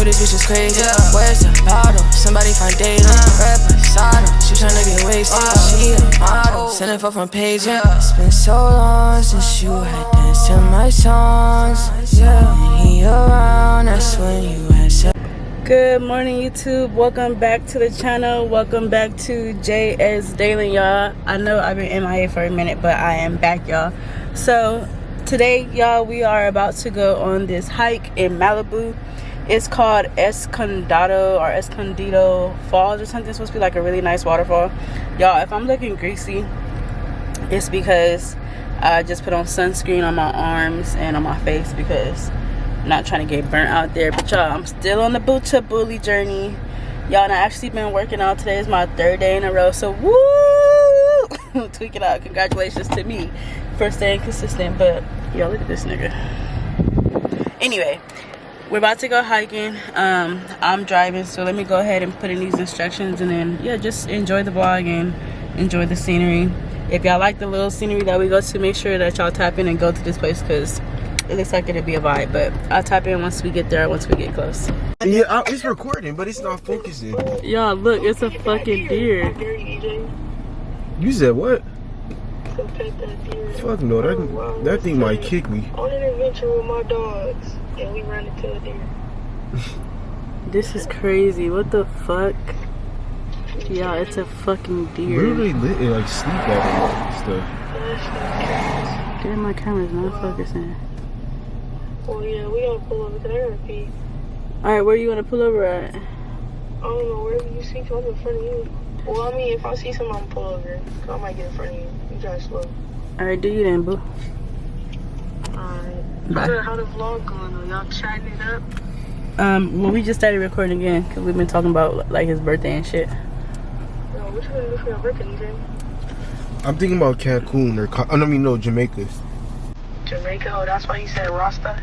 But this bitch is crazy. Where's the bottle? Somebody find data. Red Posado, she tryna get wasted. She a model, sending for front page. It's been so long since you had danced to my songs. When he around, that's when you had said. Good morning, YouTube. Welcome back to the channel. Welcome back to JS Daily, y'all. I know I've been MIA for a minute, but I am back, y'all. So today, y'all, we are about to go on this hike in Malibu. It's called Escondido Falls or something. It's supposed to be like a really nice waterfall. Y'all, if I'm looking greasy, it's because I just put on sunscreen on my arms and on my face because I'm not trying to get burnt out there. But y'all, I'm still on the boot to bully journey. Y'all, and I actually been working out. Today is my 3rd day in a row. So woo! Tweak it out. Congratulations to me for staying consistent. But y'all, look at this nigga. Anyway, we're about to go hiking. I'm driving, so let me go ahead and put in these instructions, and then yeah, just enjoy the vlog and enjoy the scenery. If y'all like the little scenery that we go to, make sure that y'all tap in and go to this place because it looks like it'll be a vibe. But I'll tap in once we get there, once we get close. Yeah, it's recording, but it's not focusing. Y'all, look, it's a fucking deer. You said what? Go pet that deer. Fuck no, that thing might kick me. On an adventure with my dogs, and we ran into a deer. This is crazy. What the fuck? Yeah, it's a fucking deer. Where do they like sleep at and stuff? Get in my camera's not focusing. Well, yeah, we gotta pull over there, Pete. Alright, where do you want to pull over at? I don't know, wherever you see, I'm in front of you. Well, I mean, if I see something, I'm pull over. Cause I might get in front of you. You drive slow. Alright, do you then, boo. Alright. How the vlog going though? Y'all chatting it up? Well, we just started recording again because we've been talking about like his birthday and shit. Yo, what you gonna do for your birthday, DJ? I'm thinking about Cancun or Jamaica. Jamaica? Oh, that's why you said Rasta?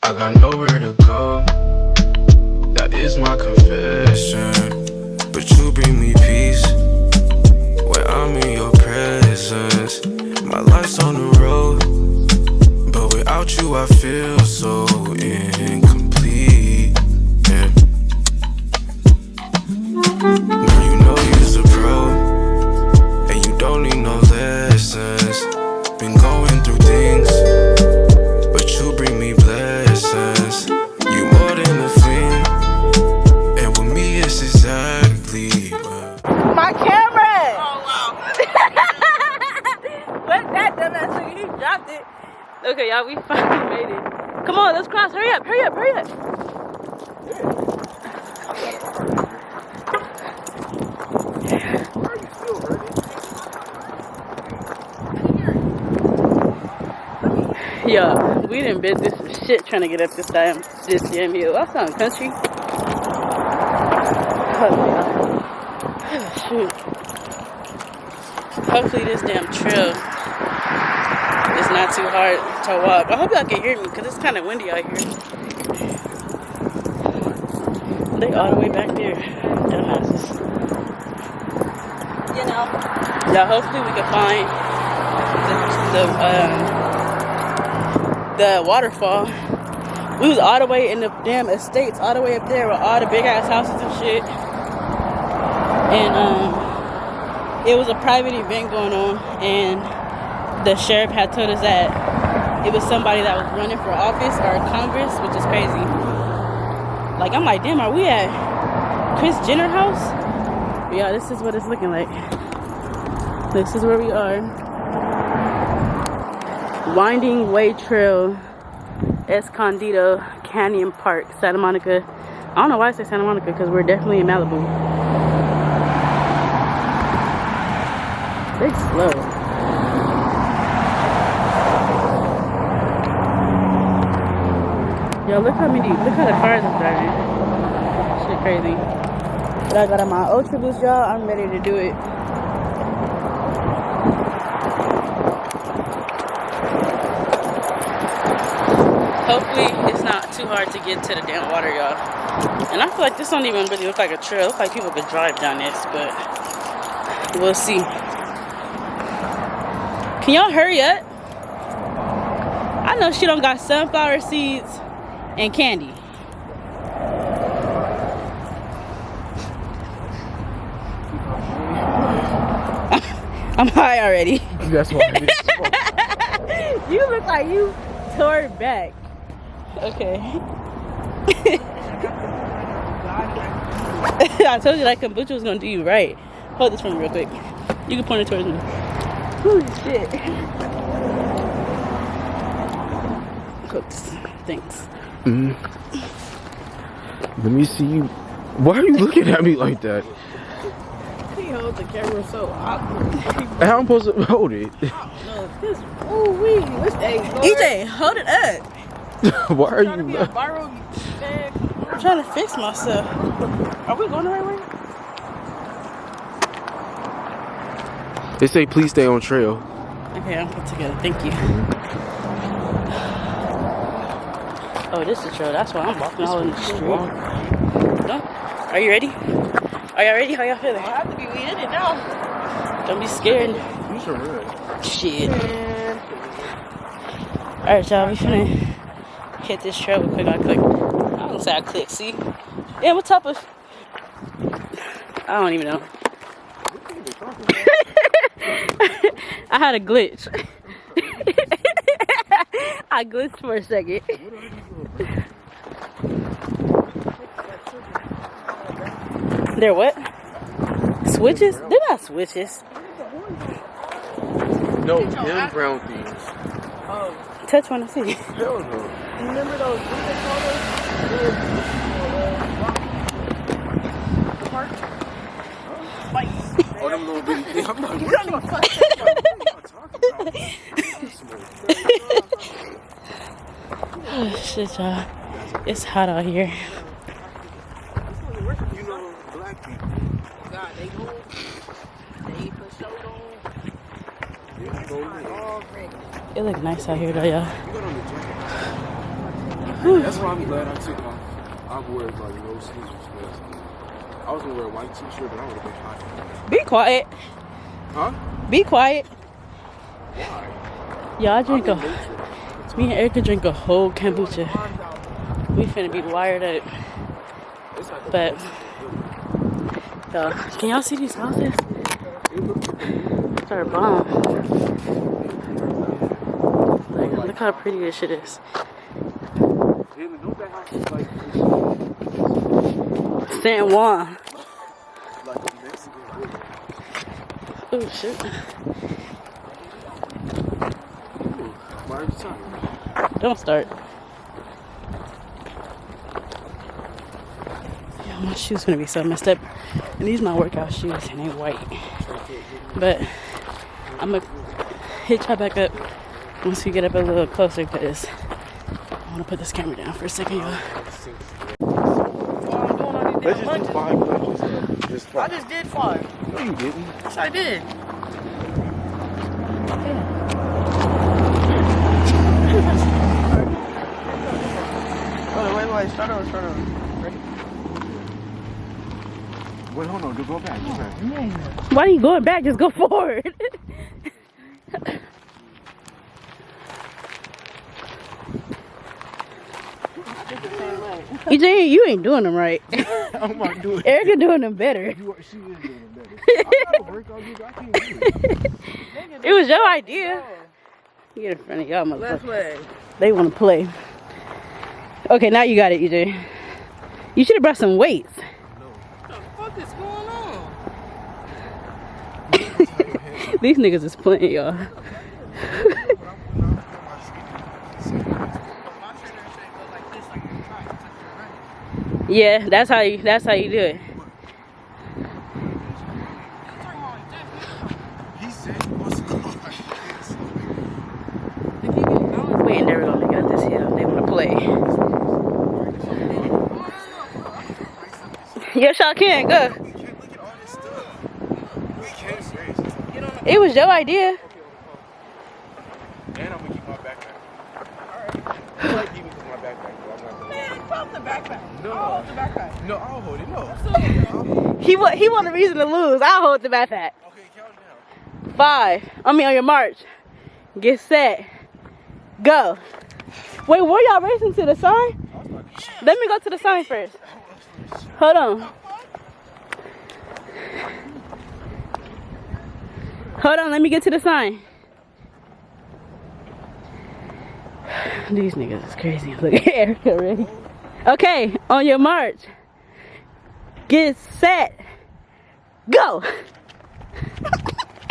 I got nowhere to go, that is my confession. But you bring me peace when I'm in your presence. My life's on the road, but without you I feel so incomplete. Yeah. Girl, you know you're a pro, and you don't need no lessons. Been going through things, but you bring me blessings. You more than a friend, and with me it's exactly My camera! Oh, wow. What's that dumbass nigga? He dropped it. Okay, y'all, we finally made it. Come on, let's cross. Hurry up, hurry up, hurry up. Yeah, we done been through some shit trying to get up this damn hill. I sound country. Oh, yeah. Oh, shoot. Hopefully this damn trail is not too hard to walk. I hope y'all can hear me because it's kind of windy out here. They all the way back there. Dumbasses. You know. Yeah, hopefully we can find the waterfall. We was all the way in the damn estates, all the way up there with all the big ass houses and shit. And it was a private event going on, and the sheriff had told us that it was somebody that was running for office or Congress, which is crazy. Like, I'm like, damn, are we at Kris Jenner house? But yeah, this is what it's looking like. This is where we are. Winding Way Trail, Escondido Canyon Park, Santa Monica. I don't know why I say Santa Monica because we're definitely in Malibu. They slow. Yo, look how the cars are driving. Shit crazy. But I got on my Ultra Boost, y'all. I'm ready to do it. Hopefully it's not too hard to get to the damn water, y'all. And I feel like this don't even really look like a trail. It looks like people could drive down this, but we'll see. Can y'all hurry up? I know she don't got sunflower seeds and candy. I'm high already. That's why it is. You look like you tore back. Okay. I told you that kombucha was gonna do you right. Hold this for me real quick. You can point it towards me. Holy shit. Cooks. Thanks. Let me see you. Why are you looking at me like that? He holds the camera so awkward. How am I supposed to hold it? No, this. Ooh wee. What's that? EJ, hold it up. Why are you? I'm trying to fix myself. Are we going the right way? They say please stay on trail. Okay, I'm put together. Thank you. Oh, this is the trail. That's why I'm walking all in the street. No? Are you ready? Are y'all ready? How y'all feeling? I have to be in it now. Don't be scared. You should run. Shit. Alright, y'all. We finna hit this trail real quick. I don't say I click. See? Yeah, what type of... I don't even know. I had a glitch. I glitched for a second. They're what? Switches? They're not switches. No, them brown things. Touch one and see. Hell no. Remember those? What do they call those? Oh, them little bitty things. I'm not Oh shit, y'all. It's hot out here. You know, black people. God, they go. They for sure It look nice out here though, y'all. That's why I'm glad I took off. I wore like no sleeves. I was gonna wear a white t-shirt, but I would have been hot. Be quiet. Huh? Be quiet. Why? Yeah, I drink a... Me and Erika drink a whole kombucha. We finna be wired up. But... can y'all see these houses? They're bomb. Like, look how pretty this shit is. San Juan. Oh shit. Don't start. Yeah, my shoes gonna be so messed up. And these my workout shoes and they white. But I'm gonna hit y'all back up once we get up a little closer because I wanna put this camera down for a second, y'all. Let's just do 5 punches. Just 5. I just did 5. No, you didn't. Yes, I did. Wait, start over. Ready? Wait, hold on. Go back. Why are you going back? Just go forward. You ain't doing them right. I'm not doing it. Erika doing them better. She is doing it better. I gotta work on you, but I can't do it. It was your idea. Get in front of y'all, motherfucker. Way. They want to play. Okay, now you got it, EJ. You should have brought some weights. What the fuck is going on? These niggas is playing, y'all. Yeah, that's how you do it. He said he wants to go like this. We ain't never gonna get this hill. They want to play. Yes, y'all can. Go. We can't look at all this stuff. We can't race. It was your idea. And I'm gonna keep my backpack. Alright. backpack. No. I'll hold the backpack. No, I'll hold it. No. He want a reason to lose. I'll hold the backpack. Okay, count down. 5. I mean, on your march. Get set. Go. Wait, were y'all racing to the sign? Let me go to the sign first. Hold on. Hold on, let me get to the sign. These niggas is crazy. Look at Erika already. Okay, on your march. Get set. Go.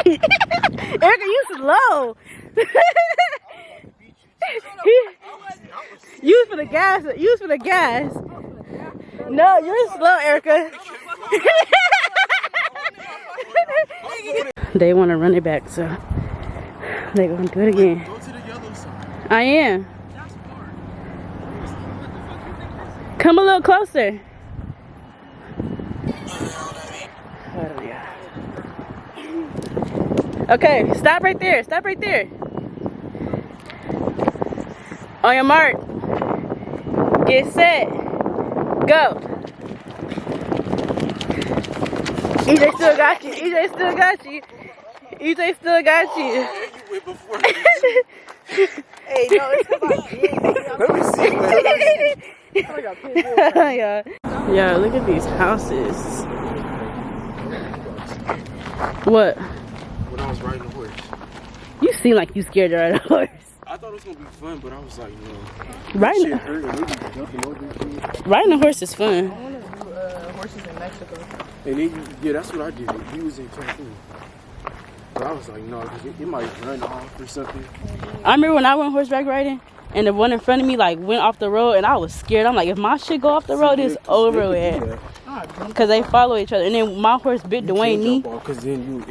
Erika, you slow. Use for the gas. Use for the gas. No, you're slow, Erika. They want to run it back, so they're going to do it again. Go to the yellow side. I am. Come a little closer. Okay, stop right there. Stop right there. On your mark. Get set. Go. EJ still got you. EJ still got you. EJ still got you. You went before me. Hey, no, it's because Let me see, man. Yeah, look at these houses. What? When I was riding the horse. You seem like you scared to ride a horse. I thought it was going to be fun, but I was like, no. Riding, Shit hurt and maybe jumping over and shit. riding a horse is fun. I want to do horses in Mexico. And then, yeah, that's what I did. He was in Cancun. But I was like, no, because it might run off or something. I remember when I went horseback riding and the one in front of me like went off the road and I was scared. I'm like, if my shit go off the road, it's over with. Because they follow each other. And then my horse bit Dwayne knee. Because then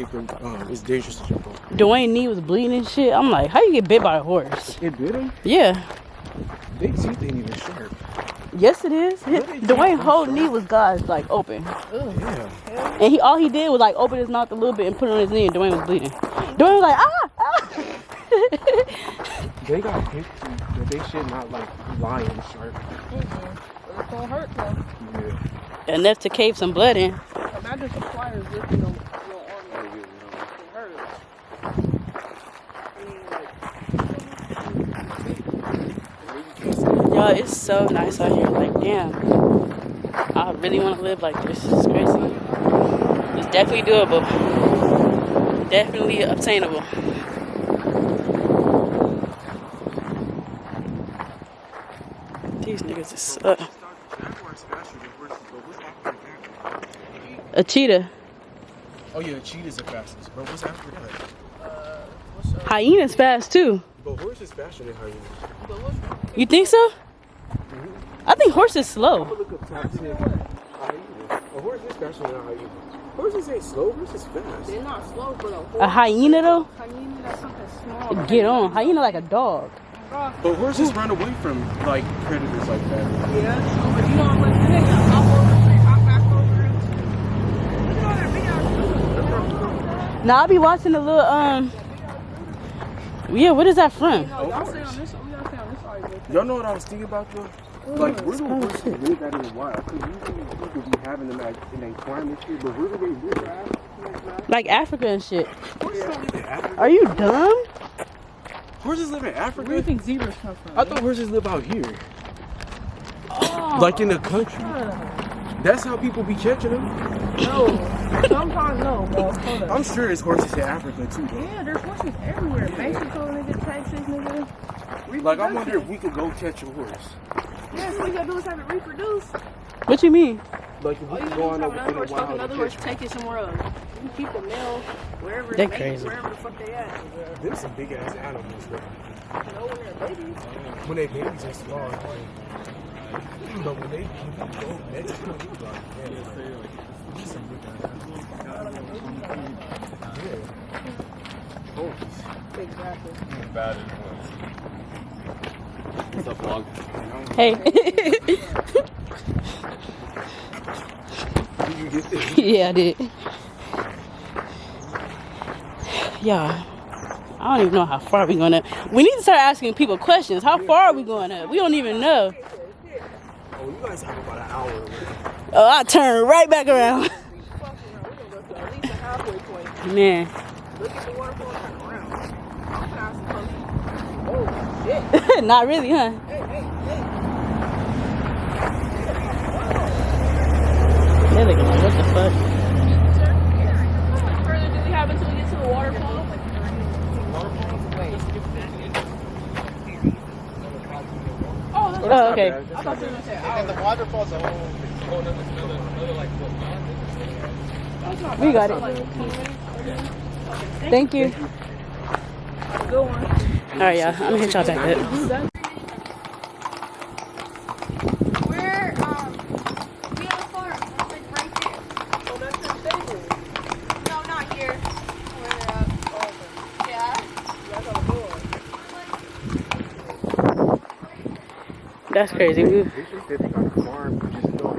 it's dangerous to jump off. Dwayne knee was bleeding and shit. I'm like, how you get bit by a horse? It bit him? Yeah. They teeth ain't even sharp. Yes, it is. Dwayne's whole knee was God's like open. Yeah. And all he did was like open his mouth a little bit and put it on his knee and Dwayne was bleeding. Dwayne was like, ah! They got big teeth, but they should not like lion sharp. It's gonna hurt though. Yeah. Enough to cave some blood in. Imagine some pliers lifting your arm. It hurts. Y'all, it's so nice out here. Like, damn. I really want to live like this. It's crazy. It's definitely doable. Definitely obtainable. These niggas is a cheetah. Oh yeah, cheetahs are fastest. But what's after that? Hyena's fast too. But horse is faster than hyenas. You think so? I think horse is slow. Look up top 10 hyenas. A horse is faster than a hyena. Horses ain't slow, horses fast. They're not slow, but A hyena though? hyena, that's something small. Get on. Hyena like a dog. But horses run away from like predators like that. Yeah, but you know what? They got hop over, they hop back over. Look at all that videos. Now I'll be watching the little yeah, what is that from? Y'all stay on this. We gotta stay on this side. Y'all know what I was thinking about though? Like, where do horses live at in the wild? Because usually people be having them in a climate shit, but where do they live? Like Africa and shit. Horses don't live in Africa. Are you dumb? Horses live in Africa? Where do you think zebras come from? I thought horses live out here. Like in the country. That's how people be catching them. No, sometimes no, bro. Hold up. I'm sure it's horses in Africa too, though. Yeah, there's horses everywhere. Mexico, nigga, Texas, nigga. Like, I wonder if we could go catch a horse. Yeah, so all you gotta do is have it reproduce. What you mean? Like, if we All you could gotta go do is on have over another in the horse, fuck wild another and horse, catch take it somewhere else. You can keep the male wherever They they crazy. wherever the fuck they at. them some big ass animals, though. You know when they're babies. When they babies are small, but when they go next to them, like, man, it's some big ass animals. Yeah. Horses. Exactly. Bad influence. What's up, vlog? Hey. Did you get this? Yeah, I did. Yeah. I don't even know how far we going up. We need to start asking people questions. How far are we going up? We don't even know. Oh, you guys have about an hour away. Oh, I turn right back around. We're gonna go to at least a halfway point. Man. Look at the waterfall and turn around. I'm past the coast. Oh, shit. Not really, huh? Hey. They're looking like, what the fuck? How much further do we have until we get to the waterfall? Oh, that's Oh, okay. I thought you were gonna say And the waterfall's a whole another like foot. We got it. Thank you. good one. Alright, y'all. I'm gonna hit y'all back up. We're we have a farm. It's like right there. Oh, that's the stable. No, not here. Further up. Yeah. That's on the door. That's crazy. They think they got a farm, just know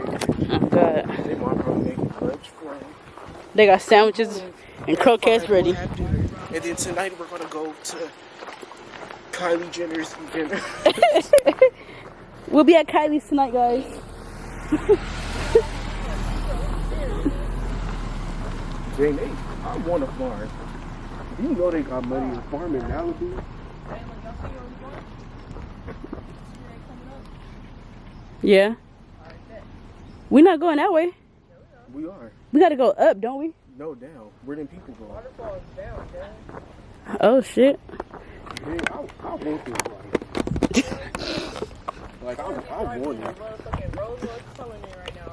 Oh, God. they mom probably making lunch for them. They got sandwiches and croquettes ready. And then tonight we're gonna go to Kylie Jenner's dinner. We'll be at Kylie's tonight, guys. Dang, I want a farm. You know they got money in farming in Malibu. Yeah. We're not going that way. We are. We gotta go up, don't we? No, down. Where them people go? Waterfall is down, man. Oh, shit. Man, I want this like I want it. Motherfucking Rolls-Royce pulling me right now.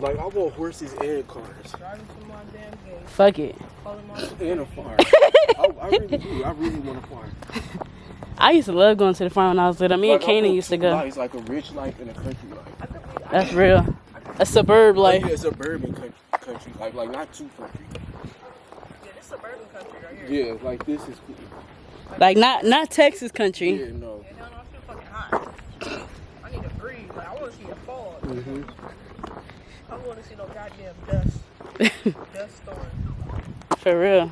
Like I want horses and cars Driving to my damn gate. Fuck it. Calling my and a farm. I really do. I really want a farm. I used to love going to the farm when I was little. Me and Like, I Kanan want used to two go. lives, like a rich life and a country life. That's real. A suburb Like life. a suburban country life, like not too country. Yeah, this suburban country right here. Yeah, like this is cool. Like not Texas country. Yeah, no. Yeah, no, it's too fucking hot. I need to breathe. Like, I want to see a fog. Mm-hmm. I want to see no goddamn dust. Dust storm. For real.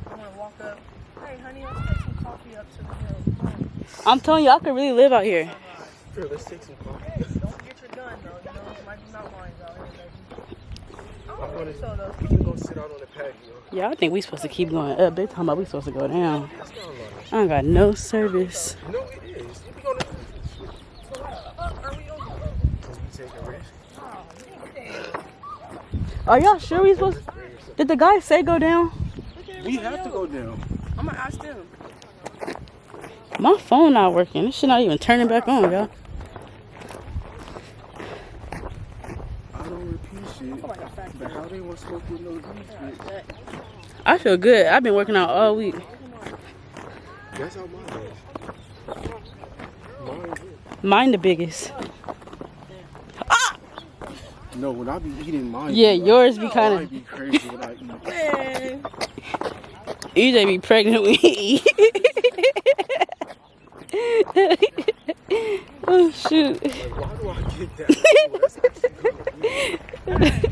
I want to walk up. Hey, honey, let's take some coffee up to the hill. I'm telling you, I could really live out here. Here, let's take some coffee. Hey, don't forget your gun, though. You know, it might be mountains out here, baby. I don't wanna- think so, though. We can go sit out on the patio. Yeah, I think we supposed to keep going up. They talking about we supposed to go down. It's not a lot of I don't got no service. No, it is. If we gonna So, are we over? because we take a risk. Are y'all sure we supposed? Did the guy say go down? We have to go down. I'm going to ask them. My phone not working. This shit not even turning back on, y'all. I don't repeat shit. But how they want to smoke with no weed shit? I feel good. I've been working out all week. That's how mine is. Mine is. Mine the biggest. No, when I be eating mine. Yeah, like, yours be I kind be crazy when I eat. Man. of. EJ be pregnant when he eat. Oh shoot. Like, why do I get that? Oh, that's actually good.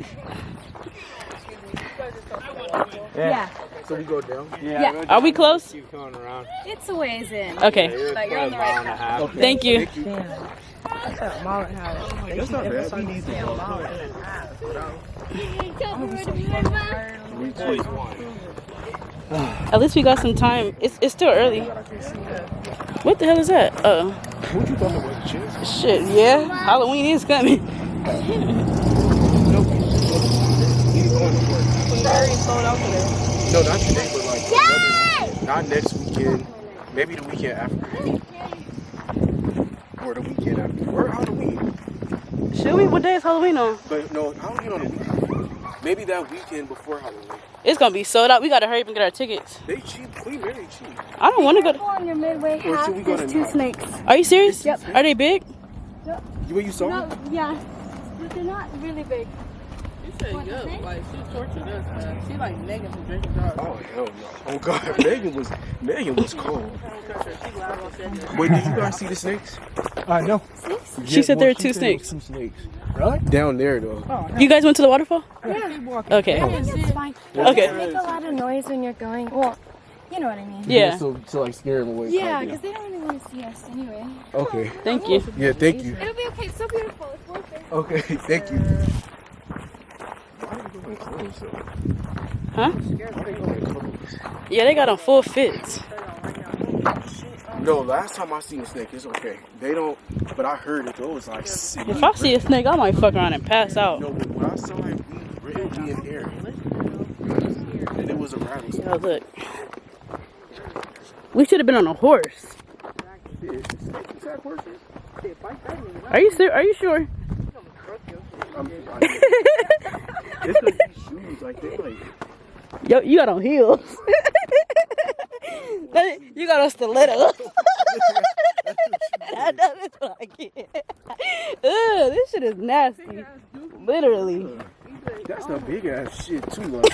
Yeah. So we go down? Yeah. Are we close? Keep going around. It's a ways in. Okay. But you're on the right path. Okay. Thank you. Thank you. That's a mile and a half. That's not bad. We need to go. At least we got some time. It's still early. What the hell is that? Oh What you thought about the chance? shit. Yeah. Halloween is coming. No, we need to go to work. Very sold out today. No, not today, but like another, not next weekend. Maybe the weekend after. Or the weekend after. Or Halloween. Should we? What day is Halloween on? But no, Halloween on the weekend. Maybe that weekend before Halloween. It's gonna be sold out. We gotta hurry up and get our tickets. They cheap. Queen Mary cheap. I don't want to go. On your midway Or half, should we go there's to 2 night? snakes. Are you serious? Yep. Are they big? What you saw? No, yeah. But they're not really big. She said, What, yup. the Like, she tortured us, man. She like Megan from Drinking Dogs. Oh hell no! Oh god, Megan was cold. She live on set. Wait, did you guys see the snakes? No. She said there were 2 snakes. 2 snakes. Really? Down there though. You guys went to the waterfall? Yeah. Okay. I think it's fine. Okay. They make a lot of noise when you're going. Well, you know what I mean. Yeah. So to like scare them away. Yeah, because they don't really want to see us anyway. Okay. Thank you. Yeah, thank you. It'll be okay. It's so beautiful. It's worth Okay, thank you. Why are you doing clothes though? Huh? Yeah, they got on full fits. No, last time I seen a snake, it's okay. They don't, but I heard it. It was like. If I see a snake, I might fuck around and pass out. No, but when I saw it, we written me in air, and it was a rattlesnake. Oh, look. We should have been on a horse. Are you sure? Are you sure? It's like these shoes, like they like. Yo, you got on heels. You got on stilettos. That's what I get. Ugh, this shit is nasty. Literally. That's a big ass shit too. Like,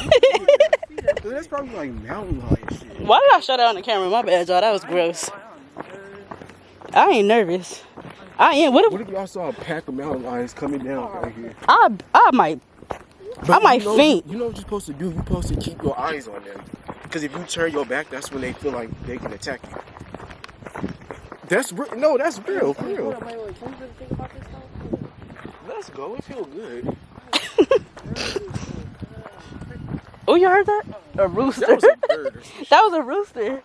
that's probably like mountain lion shit. Why did I shut out on the camera? My bad, y'all. That was gross. I ain't nervous. I am. What What if y'all saw a pack of mountain lions coming down right here? I might faint. You know what you're supposed to do? You're supposed to keep your eyes on them. Because if you turn your back, that's when they feel like they can attack you. That's real. No, that's real. For real. Let's go. It feels good. Oh, you heard that? A rooster. That was a bird or some shit. That was a rooster.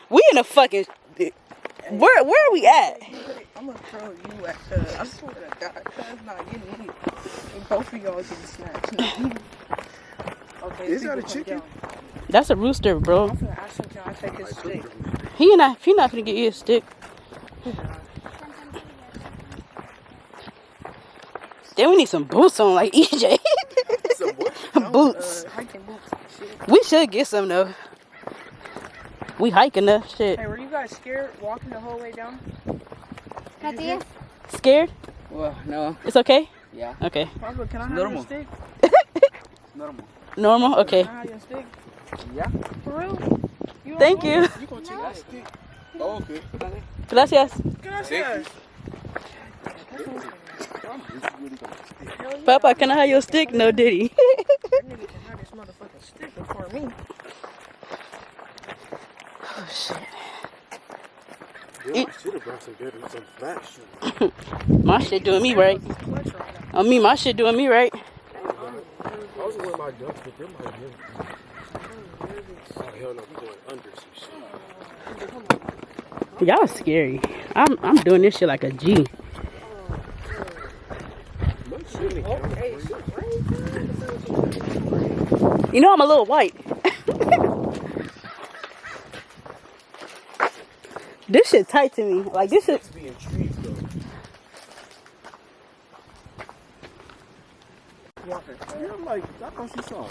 We in a fucking. Where are we at? I'm gonna throw you at I swear to God, cuz not getting me. And both of y'all getting snatched. Okay, Is that a chicken? That's a rooster, bro. I'm gonna ask him, can I take his stick? He not gonna get you a stick. Then we need some boots on, like EJ. Some what? Boots. Hiking boots. Shit. We should get some though. We hiking up shit. Hey, were you guys scared walking the whole way down? Scared? Well, no. It's okay? Yeah. Okay. Papa, can I have Normal. your stick? Normal. Normal? Okay. Can I have your stick? Yeah. For real? You don't Thank want you. it? You gonna take that stick? Oh, okay. Gracias. Gracias. Papa, can I have your stick? No, Diddy. That nigga can have this motherfucking stick before me. Oh, shit. Yeah, I should have brought some flat shoes. My shit doing me right. Clutch right now. I mean, my shit doing me right. I was wearing my dunks, but them might give. Oh, hell no, we going under some shit. Y'all scary. I'm doing this shit like a G. You know I'm a little white. This shit tight to me. Like this shit. Be in trees though. Yeah, I'm like, I thought she saw a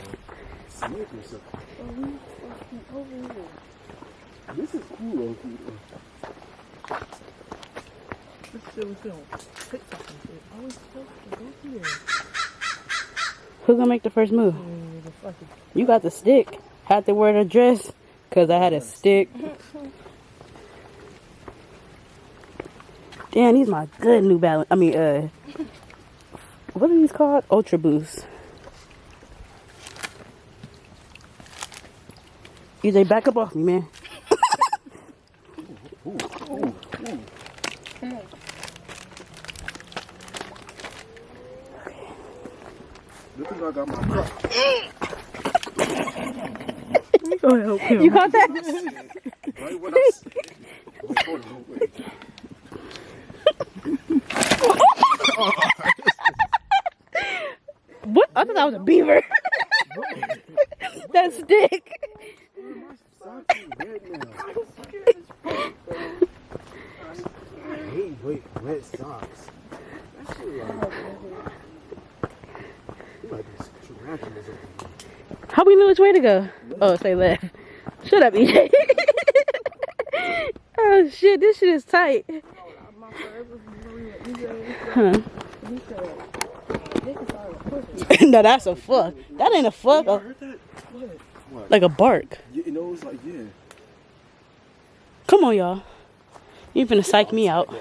snake or something. This is cool, okay. Who's gonna make the first move? You got the stick. Had to wear the dress because I had a stick. Damn, these my good New Balance. I mean, what are these called? Ultra Boost. EJ, back up off me, man. Look at I got my car. Go ahead, help him. You caught that? Right when I wait, hold on, wait. What? I thought that was a beaver. That stick. I hate wet socks. That shit like, you might be tarantulas over here. How we know which way to go? Oh, say left. Shut up, EJ. Oh shit, this shit is tight. Huh? No, that's a fuck. That ain't a fuck. You heard that? What? Like a bark. You know, it's like, yeah. Come on, y'all. You finna psych me out.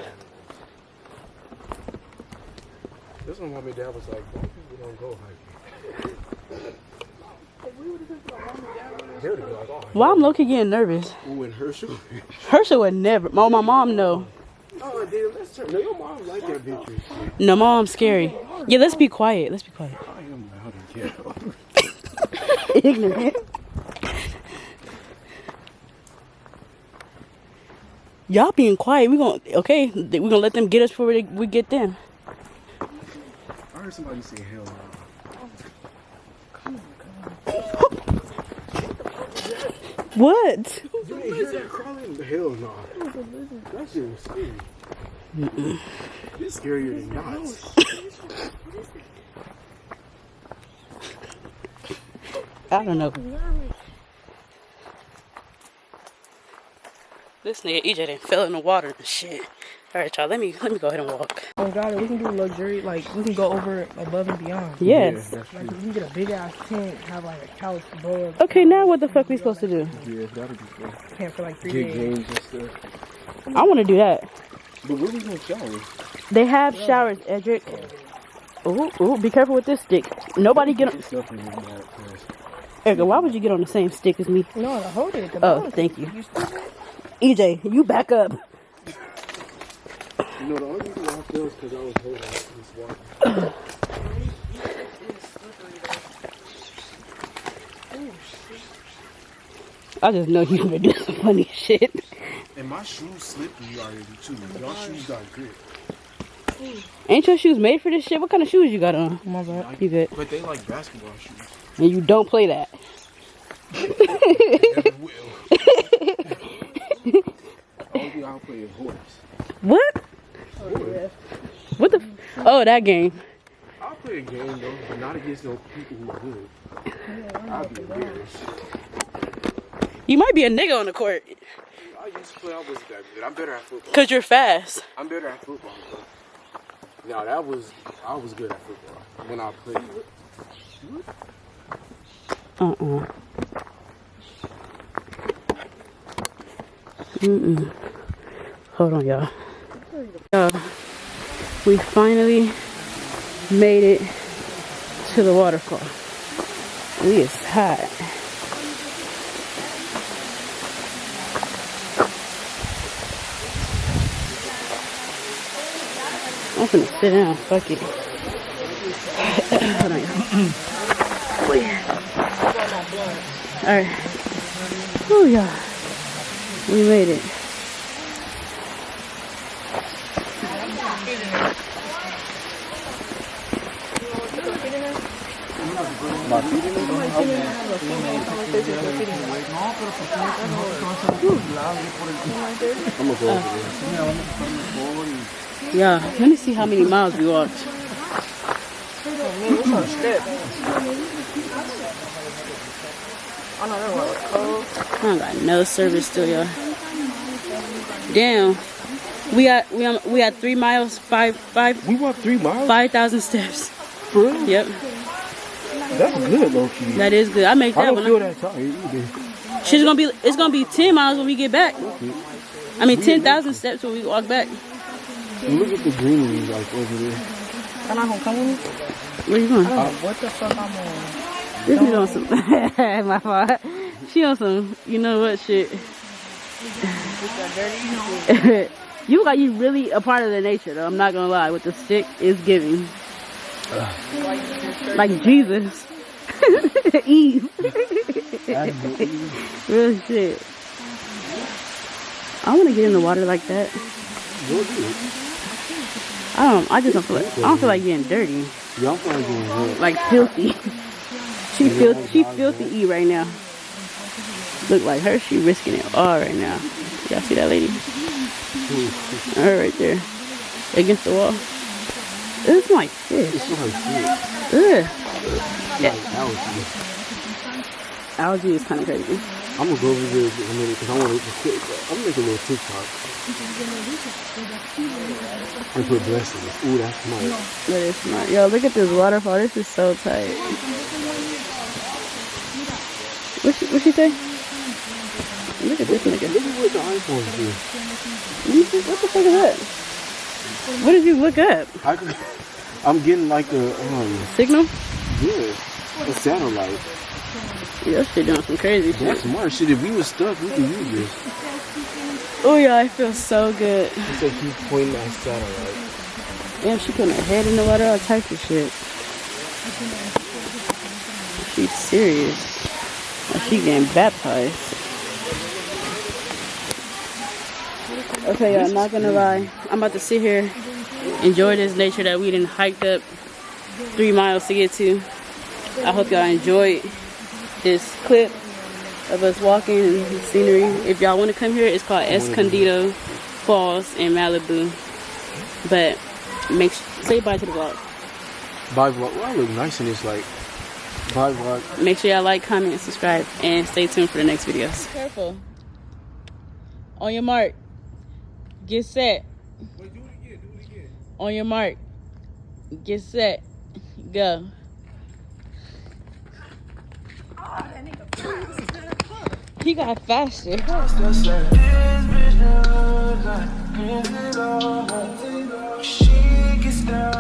This one, mommy and dad was like, black people don't go hiking. They would have been like, oh, Well, I'm low-key getting nervous. ooh, and Herschel. Herschel would never. My mom know. Oh, dude, let's turn. No, your mom like that picture. No, mom's scary. Yeah, let's be quiet. Let's be quiet. I am loud and ghetto. Ignorant. Y'all being quiet. We gonna let them get us before we get them. I heard somebody say hell no. What? You ain't hear that crawling? Hell no. That shit was scary. It's scarier than knots. I don't know. This nigga EJ done fell in the water and shit. All right, y'all. Let me go ahead and walk. Oh God, we can do luxury. Like we can go over above and beyond. Yes. Yeah, that's Like true. we can get a big ass tent, have like a couch above. Okay, now what the fuck we supposed to do? Yeah, that'll be fun. Camp for like 3 Get days. games and stuff. I want to do that. But where we gonna shower? They have showers, Edric. Ooh, be careful with this stick. Nobody get on. Stuff in your mouth, cause Erica, why would you get on the same stick as me? No, I hold it. Oh, thank you. EJ, you back up. you know the only reason why I feel is because I was holding this water. I just know you gonna do some funny shit. And my shoes slippery already too. Y'all shoes got grip. Ain't your shoes made for this shit? What kind of shoes you got on? My bad. You good? But they like basketball shoes. And you don't play that. Never will. Only thing I'll play is horse. What? What the? Oh, that game. I'll play a game though, but not against those people who are good. I'll be embarrassed. You might be a nigga on the court. I used to play, I wasn't that good. I'm better at football. Cause you're fast. I'm better at football. No, I was good at football when I played. Hold on, y'all. We finally made it to the waterfall. We is hot. I'm gonna sit down. Fuck it. Hold on, y'all. Alright. Oh, yeah. We made it. I'm gonna go over there. Yeah, let me see how many miles we walked. I don't got no service still, y'all. Damn. We got 3 miles, We walked 3 miles? 5,000 steps. For real? Yep. That's good, low key. That is good. I make that I don't one. feel that tired either. It's gonna be 10 miles when we get back. I mean 10,000 steps when we walk back. Look at the greenery like over there. Am I gonna come with me? Where you going? What the fuck I'm on? This is on some my fault. She on some you know what shit. You got you really a part of the nature though, I'm not gonna lie, with the stick is giving. Like Jesus. Eve. Real shit. I wanna get in the water like that. I just don't feel like getting dirty. Y'all probably going red. Like filthy. She filthy E right now. Look like her, she risking it all right now. Y'all see that lady? Her right there. Against the wall. It's like fish. It's like shit. Ugh. Like algae. Algae is kind of crazy. I'm gonna go over there in a minute because I want to I'm gonna make a little TikTok. And put blessings. Ooh, that's smart. That is smart. Yo, look at this waterfall. This is so tight. What she say? Look at this nigga. Look at what the iPhone do. Let me see. What the fuck is that? What did you look up? I'm getting like a Signal? yeah, a satellite. Your shit doing some crazy shit. That's smart shit. If we was stuck, we could use this. Oh yeah, it feels so good. He said keep pointing at satellite. Damn, she putting her head in the water, all types of shit. She's serious. Like she getting baptized. Okay, y'all, not gonna lie. I'm about to sit here, enjoy this nature that we done hiked up 3 miles to get to. I hope y'all enjoyed this clip of us walking and the scenery. If y'all want to come here, it's called Escondido Falls in Malibu. But say bye to the vlog. Bye vlog. Well, I look nice in this light. Bye vlog. Make sure y'all like, comment, and subscribe, and stay tuned for the next videos. Careful. On your mark. Get set. Wait, do it again. Do it again. On your mark. Get set. Go. He got faster. She gets down.